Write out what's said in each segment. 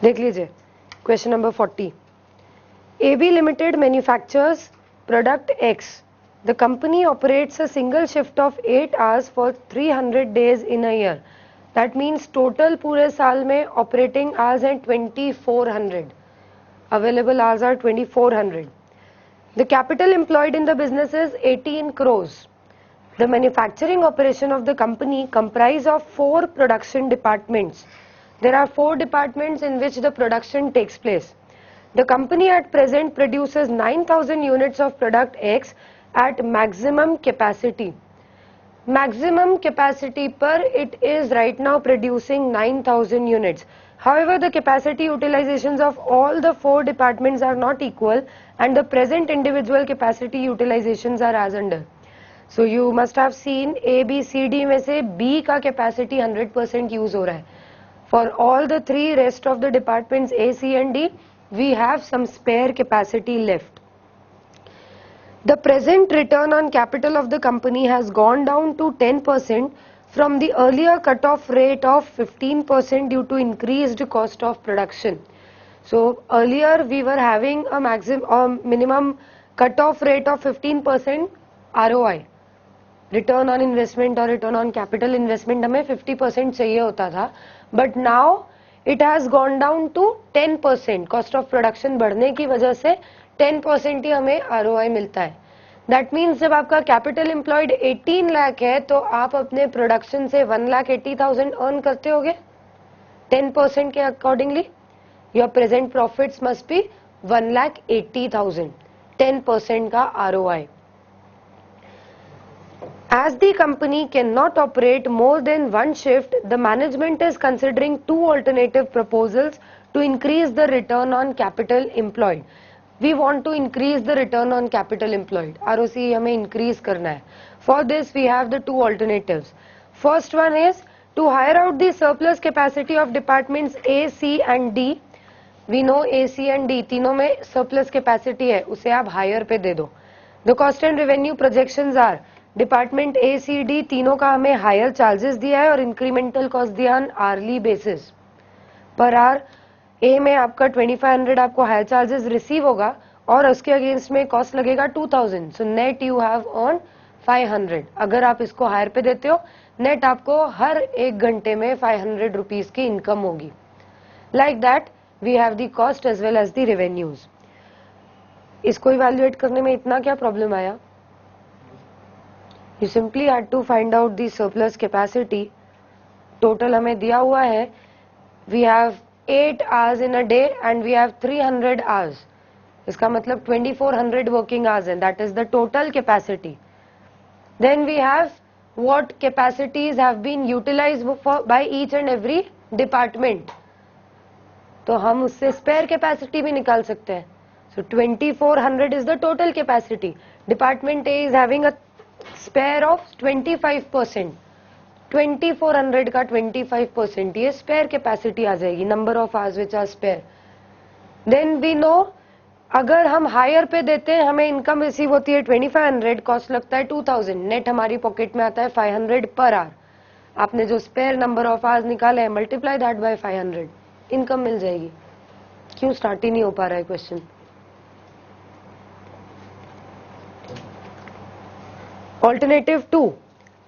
देख लीजिए question number 40. AB Limited manufactures product X. The company operates a single shift of 8 hours for 300 days in a year. That means total पूरे साल में operating hours हैं 2400. Available hours are 2400. The capital employed in the business is 18 crores. The manufacturing operation of the company comprise of 4 production departments. There are 4 departments in which the production takes place. The company at present produces 9,000 units of product X at maximum capacity. Maximum capacity per it is right now producing 9,000 units. However, the capacity utilizations of all the 4 departments are not equal and the present individual capacity utilizations are as under. So you must have seen A, B, C, D में से B का capacity 100% use हो रहा है. For all the 3 rest of the departments A, C and D, we have some spare capacity left. The present return on capital of the company has gone down to 10% from the earlier cut-off rate of 15% due to increased cost of production. So earlier we were having a minimum cut-off rate of 15% ROI. Return on investment और return on capital investment हमें 50% चाहिए होता था, but now it has gone down to 10%. Cost of production बढ़ने की वजह से 10% ही हमें ROI मिलता है. दैट मीन्स जब आपका कैपिटल एम्प्लॉयड 18 लाख है तो आप अपने प्रोडक्शन से 1,80,000 अर्न करते होगे 10% के accordingly. Your present profits must be 1,80,000, 10% का ROI. As the company cannot operate more than one shift, the management is considering 2 alternative proposals to increase the return on capital employed. We want to increase the return on capital employed. ROC हमें increase करना है. For this we have the 2 alternatives. First one is to hire out the surplus capacity of departments A, C and D. We know A, C and D तीनों में surplus capacity है, उसे आप hire पे दे दो. The cost and revenue projections are department A, C, D तीनों का हमें हायर चार्जेस दिया है और इंक्रीमेंटल कॉस्ट दिया है आर्ली बेसिस. पर आर A में आपका 2500 आपको हायर चार्जेस रिसीव होगा और उसके अगेंस्ट में कॉस्ट लगेगा 2000. So net you have on 500. अगर आप इसको हायर पे देते हो नेट आपको हर 1 घंटे में 500 रुपीज की इनकम होगी. Like that we have the cost as well as the revenues. इसको इवैल्यूएट करने में इतना क्या प्रॉब्लम आया? You simply had to find out the surplus capacity. Total हमें दिया हुआ है. We have 8 hours in a day and we have 300 hours. इसका मतलब 2400 working hours है. That is the total capacity. Then we have what capacities have been utilized by each and every department. तो हम उससे spare capacity भी निकाल सकते हैं. So 2400 is the total capacity. Department A is having a spare of 25%. 2400 का 25% ये spare capacity आ जाएगी. Number of hours which are spare. Then we know अगर हम हायर पे देते हैं हमें इनकम रिसीव होती है 2500, कॉस्ट लगता है 2000, नेट हमारी पॉकेट में आता है 500 पर आवर. आपने जो स्पेयर नंबर ऑफ आवर्स निकाले हैं मल्टीप्लाई दैट बाय 500, इनकम मिल जाएगी. क्यों स्टार्ट ही नहीं हो पा रहा है question? Alternative 2,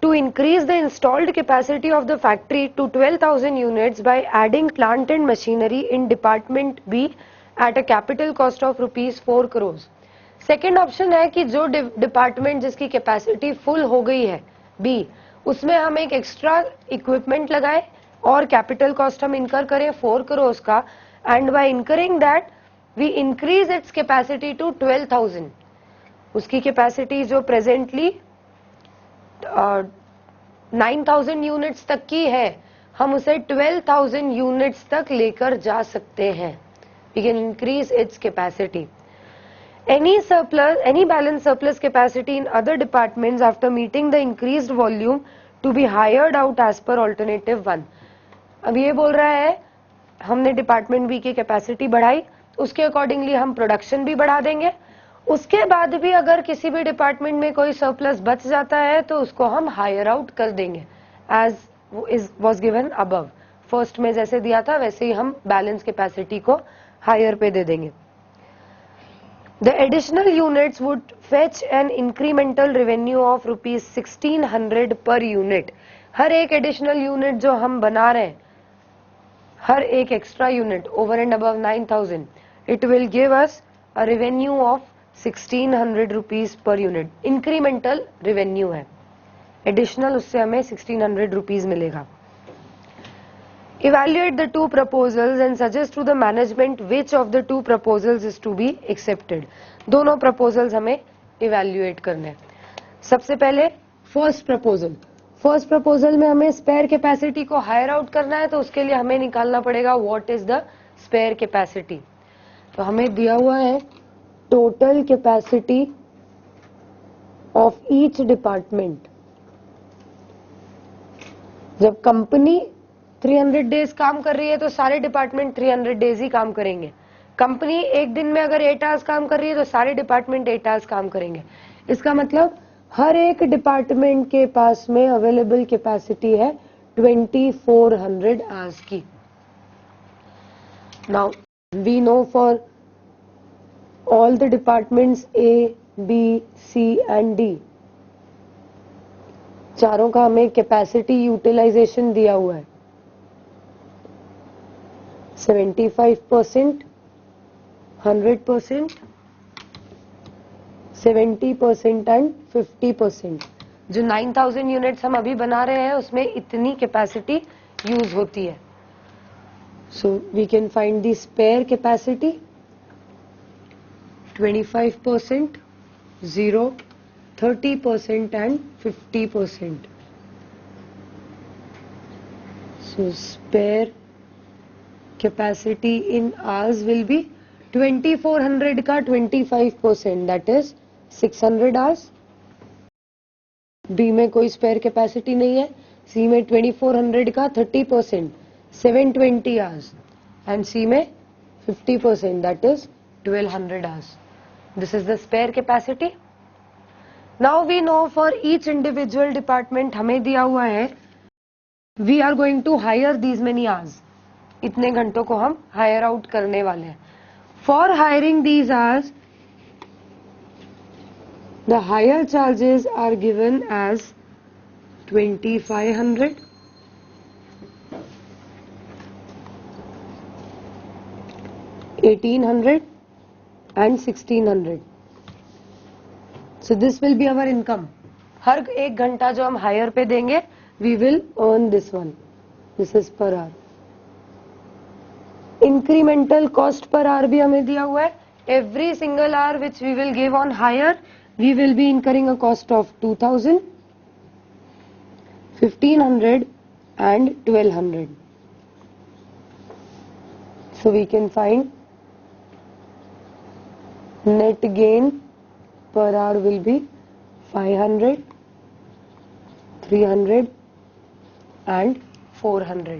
to increase the installed capacity of the factory to 12,000 units by adding plant and machinery in department B at a capital cost of rupees 4 crores. Second option है कि जो डिपार्टमेंट जिसकी capacity full हो गई है B, उसमें हम एक एक्स्ट्रा इक्विपमेंट लगाए और कैपिटल कॉस्ट हम इनकर करें 4 करोड़ का, and by incurring that we increase its capacity to 12,000. उसकी कैपेसिटी जो प्रेजेंटली 9,000 यूनिट्स तक की है हम उसे 12,000 यूनिट्स तक लेकर जा सकते हैं. We can increase its capacity. Any balance surplus capacity in other departments after meeting the increased volume to be hired out as per alternative 1. अब ये बोल रहा है हमने डिपार्टमेंट बी की कैपेसिटी बढ़ाई, उसके अकॉर्डिंगली हम प्रोडक्शन भी बढ़ा देंगे. उसके बाद भी अगर किसी भी डिपार्टमेंट में कोई सरप्लस बच जाता है तो उसको हम हायर आउट कर देंगे as was given above. First में जैसे दिया था वैसे ही हम बैलेंस कैपेसिटी को हायर पे दे देंगे. The additional units would fetch an incremental revenue of rupees 1600 per unit. हर एक additional unit जो हम बना रहे हैं, हर एक extra unit over and above 9000, it will give us a revenue of 1600 rupees per unit. Incremental revenue है, additional उससे हमें 1600 rupees मिलेगा. Evaluate the two proposals and suggest to the management which of the two proposals is to be accepted. दोनों proposals हमें evaluate करने हैं. सबसे पहले first proposal में हमें spare capacity को hire out करना है, तो उसके लिए हमें निकालना पड़ेगा what is the spare capacity. तो हमें दिया हुआ है total capacity of each department. जब कंपनी 300 डेज काम कर रही है तो सारे डिपार्टमेंट 300 डेज ही काम करेंगे. कंपनी एक दिन में अगर 8 आवर्स काम कर रही है तो सारे डिपार्टमेंट 8 आवर्स काम करेंगे. इसका मतलब हर एक डिपार्टमेंट के पास में अवेलेबल कैपेसिटी है 2400 आवर्स की. Now we know for all the departments A, B, C and D, चारों का हमें कैपेसिटी यूटिलाइजेशन दिया हुआ है 75%, 100%, 70% एंड 50%. जो 9000 यूनिट्स हम अभी बना रहे हैं उसमें इतनी कैपेसिटी यूज होती है. So we can find the spare capacity 25%, 0, 30% and 50%. So spare capacity in hours will be 2400 का 25%, that is 600 hours. B में कोई spare capacity नहीं है. C में 2400 का 30%, 720 hours, and C में 50%, that is 1200 hours. This is the spare capacity. Now we know for each individual department हमें दिया हुआ है we are going to hire these many hours. इतने घंटों को हम हायर आउट करने वाले हैं. For hiring these hours the hire charges are given as 2500, 1800 and 1600. So this will be our income. हर एक घंटा जो हम हायर पे देंगे we will earn this one. This is per hour. Incremental cost per hour भी हमें दिया हुआ है. Every single hour which we will give on hire we will be incurring a cost of 2000, 1500 and 1200. So we can find net gain per hour will be 500, 300 and 400.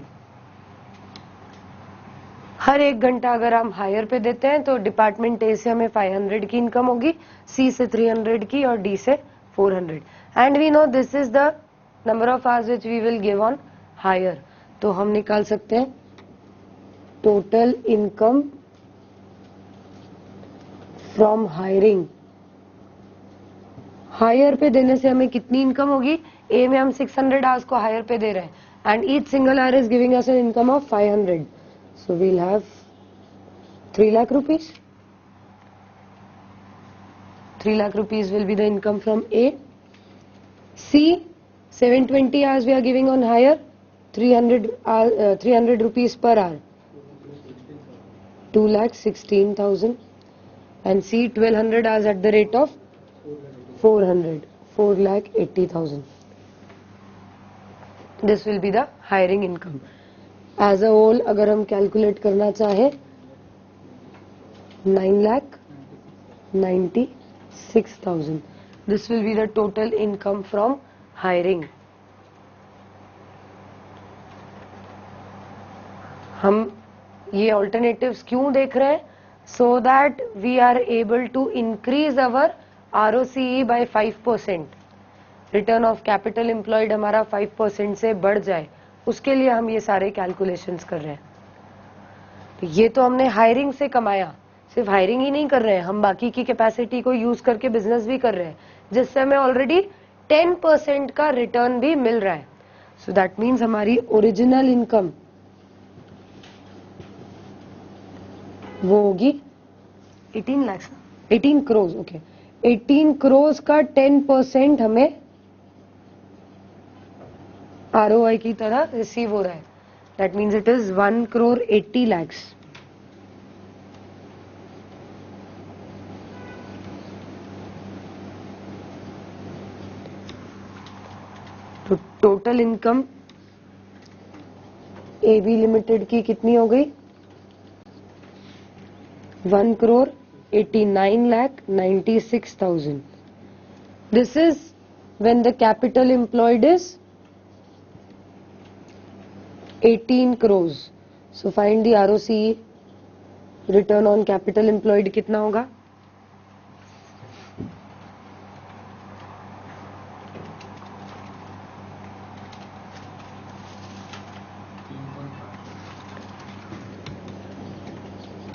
हर एक घंटा अगर हम हायर पे देते हैं तो डिपार्टमेंट ए से हमें 500 की इनकम होगी, सी से 300 की और डी से 400. And we know this is the number of hours which we will give on hire. तो हम निकाल सकते हैं total income from hiring. Hire पे देने से हमें कितनी इनकम होगी. ए में हम 600 आवर्स को हायर पे दे रहे हैं and each single our is giving us an income of 500. So we'll have 3 lakh rupees. 3 lakh rupees will be the income from A. C, 720 hours we are giving on hire, 300 rupees per hour. 2,16,000. And C, 1200 hours at the rate of 400, 4,80,000. This will be the hiring income. As a whole अगर हम calculate करना चाहें 9,96,000. This will be the total income from hiring. हम ये alternatives क्यों देख रहे हैं? So that we are able to increase our ROCE by 5%. Return of capital employed हमारा 5% से बढ़ जाए. उसके लिए हम ये सारे कैलकुलेशंस कर रहे हैं। तो ये तो हमने हायरिंग से कमाया, सिर्फ हायरिंग ही नहीं कर रहे हैं, हम बाकी की कैपेसिटी को यूज करके बिजनेस भी कर रहे हैं, जिससे हमें ऑलरेडी 10% का रिटर्न भी मिल रहा है। सो दैट मीन्स हमारी ओरिजिनल इनकम वो होगी 18 लाख, 18 करोड़। ओके, 18 करोड़ का 10% हमें ROI की तरह रिसीव हो रहा है। That means it is 1 crore 80 lakhs। तो टोटल इनकम AB लिमिटेड की कितनी हो गई? 1 crore 89,96,000। This is when the capital employed is 18 crores. So find the ROCE, return on capital employed कितना होगा?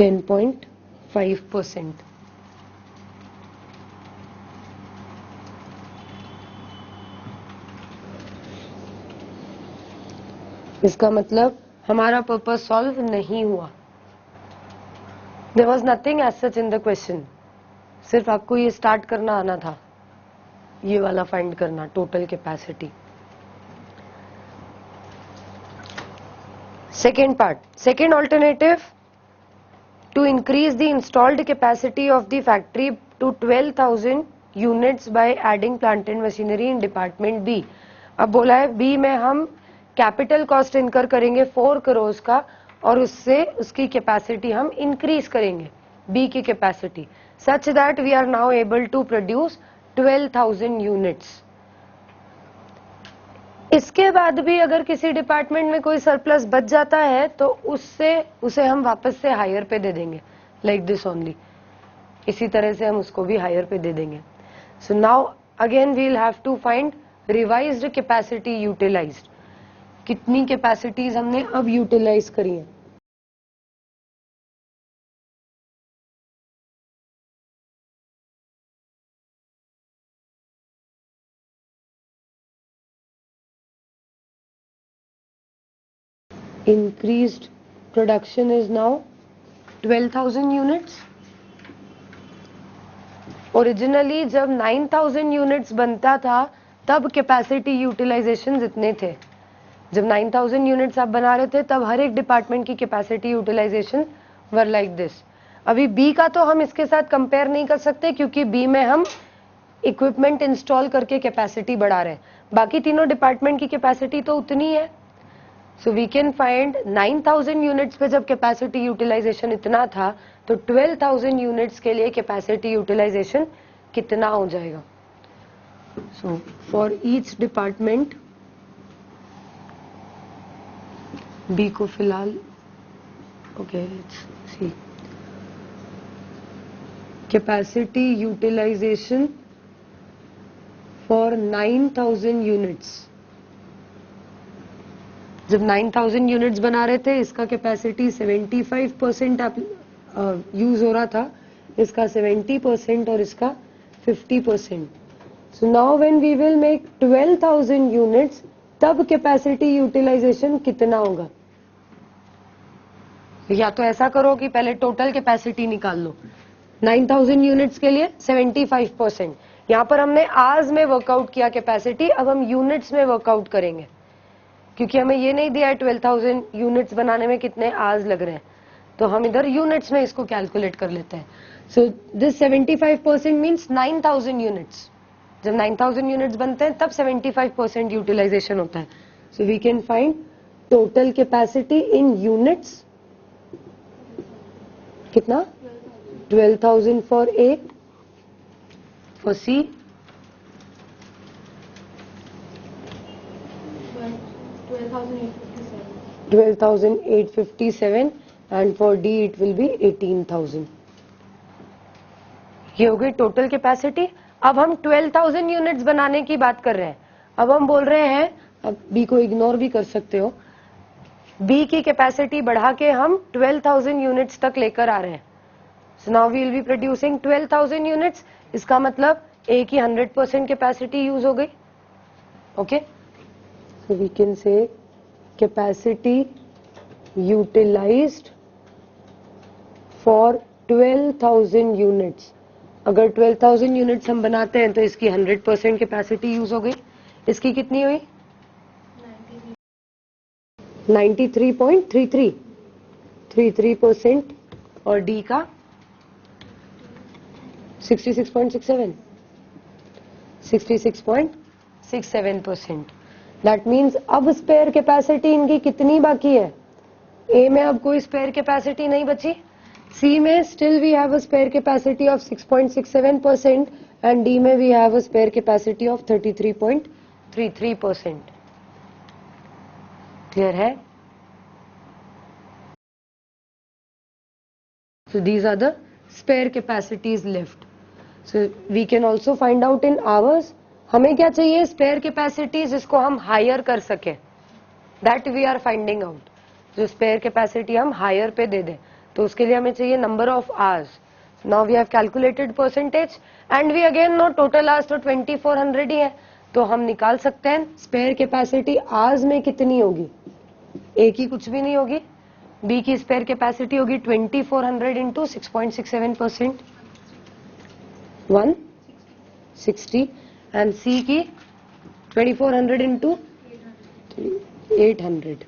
%10.5%। इसका मतलब हमारा पर्पस सॉल्व नहीं हुआ। There was nothing as such in the question, सिर्फ आपको ये स्टार्ट करना आना था, ये वाला फाइंड करना, total capacity. Second part, second alternative, to increase the installed capacity of the factory to 12,000 units by adding plant and machinery in department B। अब बोला है B में हम कैपिटल कॉस्ट इनकर करेंगे 4 करोड़ का, और उससे उसकी कैपेसिटी हम इंक्रीज करेंगे, B की capacity, such that we are now able to produce 12,000 units. इसके बाद भी अगर किसी डिपार्टमेंट में कोई सरप्लस बच जाता है तो उसे हम वापस से हायर पे दे देंगे, लाइक दिस ओनली। इसी तरह से हम उसको भी हायर पे दे देंगे। So now again we will have to find revised capacity utilized. कितनी कैपेसिटीज हमने अब यूटिलाइज करी है? Increased production is now 12,000 units। Originally जब 9,000 यूनिट्स बनता था तब कैपेसिटी यूटिलाइजेशन इतने थे। जब 9,000 यूनिट्स आप बना रहे थे तब हर एक डिपार्टमेंट की capacity utilization were like this. अभी बी का तो हम इसके साथ कंपेयर नहीं कर सकते क्योंकि बी में हम इक्विपमेंट इंस्टॉल करके कैपेसिटी बढ़ा रहे हैं, बाकी तीनों डिपार्टमेंट की कैपेसिटी तो उतनी है। So we can find 9,000 units पे जब कैपेसिटी यूटिलाइजेशन इतना था तो 12,000 यूनिट्स के लिए कैपेसिटी यूटिलाइजेशन कितना हो जाएगा? So for each department, B को फिलहाल okay, let's see capacity utilization for 9,000 units. जब 9,000 यूनिट्स बना रहे थे इसका कैपेसिटी 75% यूज हो रहा था, इसका 70% और इसका 50%। So now when we will make 12,000 units तब कैपेसिटी यूटिलाइजेशन कितना होगा? या तो ऐसा करो कि पहले टोटल कैपेसिटी निकाल लो, 9,000 यूनिट्स के लिए 75%। यहाँ पर हमने आवर्स में वर्कआउट किया कैपेसिटी, अब हम यूनिट्स में वर्कआउट करेंगे क्योंकि हमें ये नहीं दिया है 12,000 यूनिट्स बनाने में कितने आवर्स लग रहे हैं, तो हम इधर यूनिट्स में इसको कैलकुलेट कर लेते हैं। So this 75% means 9,000 units. जब 9,000 यूनिट्स बनते हैं तब 75% यूटिलाइजेशन होता है। So we can find total capacity in units कितना? 12,000 for A, for C 12,857 and for D it will be 18,000। ये हो गई टोटल कैपेसिटी। अब हम 12,000 यूनिट्स बनाने की बात कर रहे हैं, अब हम बोल रहे हैं अब बी को इग्नोर भी कर सकते हो, बी की कैपेसिटी बढ़ा के हम 12,000 यूनिट्स तक लेकर आ रहे हैं. So now we will be producing 12,000 units. इसका मतलब ए की 100% कैपेसिटी यूज हो गई. Okay, so we can say capacity utilized for 12,000 units. अगर 12,000 यूनिट्स हम बनाते हैं तो इसकी 100% कैपेसिटी यूज हो गई. इसकी कितनी हुई? 93.33% और डी का 66.67%. दैट मीन्स अब स्पेयर कैपेसिटी इनकी कितनी बाकी है? ए में अब कोई स्पेयर कैपेसिटी नहीं बची. सी में still we have a spare capacity of 6.67% and D में we have a spare capacity of 33.33%. Clear है? So these are the spare capacities left. So we can also find out in hours. हमें क्या चाहिए? Spare capacity जिसको हम hire कर सके, that we are finding out. जो स्पेयर कैपेसिटी हम हायर पे दे दें, तो उसके लिए हमें चाहिए number of hours. Now we have calculated percentage and we again know total hours तो 2400 ही है, तो हम निकाल सकते हैं स्पेयर कैपेसिटी आवर्स में कितनी होगी. ए की कुछ भी नहीं होगी, बी की स्पेयर कैपेसिटी होगी 2400 इंटू 6.67%, 160, एंड सी की 2400 into 800.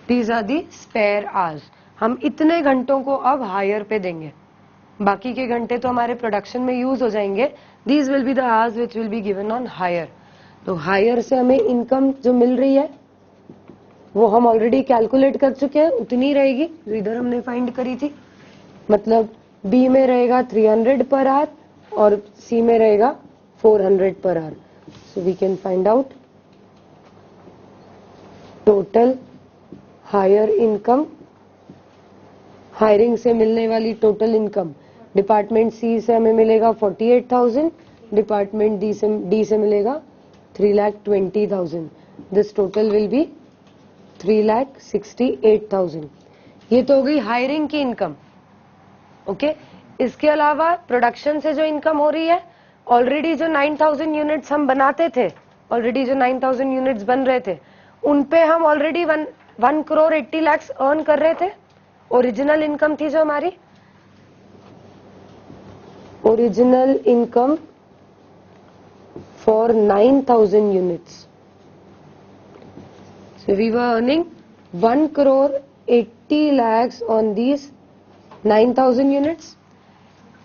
These are the spare hours. हम इतने घंटों को अब हायर पे देंगे, बाकी के घंटे तो हमारे प्रोडक्शन में यूज हो जाएंगे. These will be the hours which will be given on hire. तो हायर से हमें इनकम जो मिल रही है वो हम ऑलरेडी कैलकुलेट कर चुके हैं, उतनी रहेगी जो इधर हमने फाइंड करी थी. मतलब बी में रहेगा 300 पर आवर और सी में रहेगा 400 per hour. So we can find out total hire income. Hiring से मिलने वाली टोटल इनकम डिपार्टमेंट सी से हमें मिलेगा 48,000, डिपार्टमेंट डी से मिलेगा 3,20,000. This total will be 3,68,000. ये तो हो गई हायरिंग की इनकम. ओके, इसके अलावा प्रोडक्शन से जो इनकम हो रही है, ऑलरेडी जो 9,000 यूनिट्स हम बनाते थे, ऑलरेडी जो 9,000 यूनिट्स बन रहे थे, उन पे हम ऑलरेडी 1 करोड़ 80 लाख अर्न कर रहे थे. ओरिजिनल इनकम थी जो हमारी, original income for 9,000 units. So we were earning 1 crore 80 lakhs on these 9,000 units.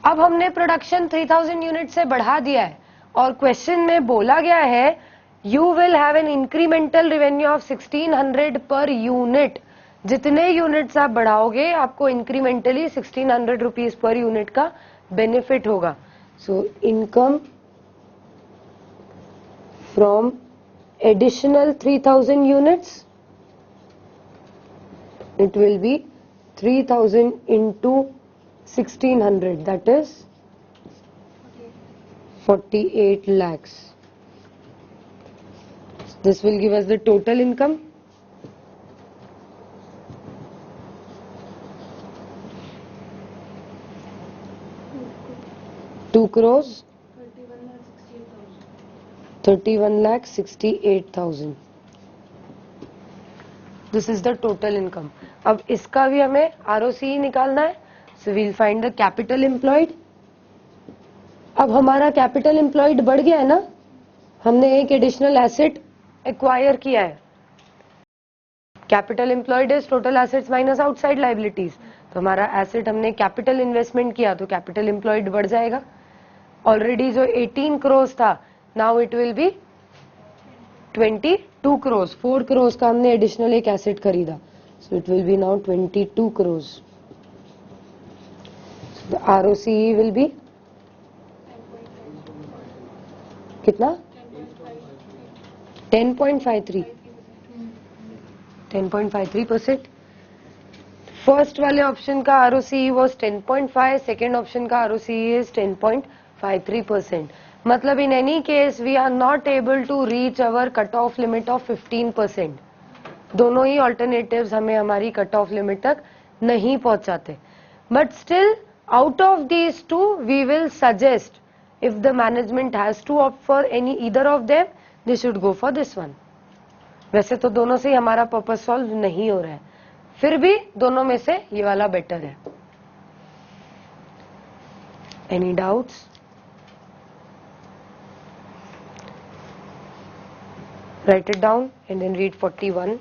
अब हमने प्रोडक्शन 3,000 यूनिट से बढ़ा दिया है और क्वेश्चन में बोला गया है you will have an incremental revenue of 1600 per unit. जितने यूनिट्स आप बढ़ाओगे आपको इंक्रीमेंटली 1600 रुपीज पर यूनिट का बेनिफिट होगा. So income from additional 3,000 units, it will be 3,000 into 1,600, that is 48 lakhs. This will give us the total income. Two crores 31,68,000. This is the total income. अब इसका भी हमें ROC निकालना है. So we'll find the capital employed. अब हमारा capital employed बढ़ गया है ना, हमने एक एडिशनल एसेट एक्वायर किया है. Capital employed is total assets minus outside liabilities. तो हमारा एसेट हमने कैपिटल इन्वेस्टमेंट किया तो कैपिटल एम्प्लॉयड बढ़ जाएगा. ऑलरेडी जो 18 करोड़ था, now it will be 22 crore. 4 crore का हमने एडिशनल एक एसेट खरीदा, so it will be now 22 crore. The ROCE will be कितना? 10.53%. फर्स्ट वाले ऑप्शन का आरओसीई वाज 10.5, सेकेंड ऑप्शन का आरओसीई इज 10.53. 0.53%. मतलब in any case we are not able to reach our cut off limit of 15%. दोनों ही alternatives हमें हमारी cut off limit तक नहीं पहुंचाते. But still out of these two we will suggest if the management has to opt for either of them, they should go for this one. वैसे तो दोनों से ही हमारा पर्पस सॉल्व नहीं हो रहा है, फिर भी दोनों में से ये वाला बेटर है. Any doubts? Write it down and then read 41.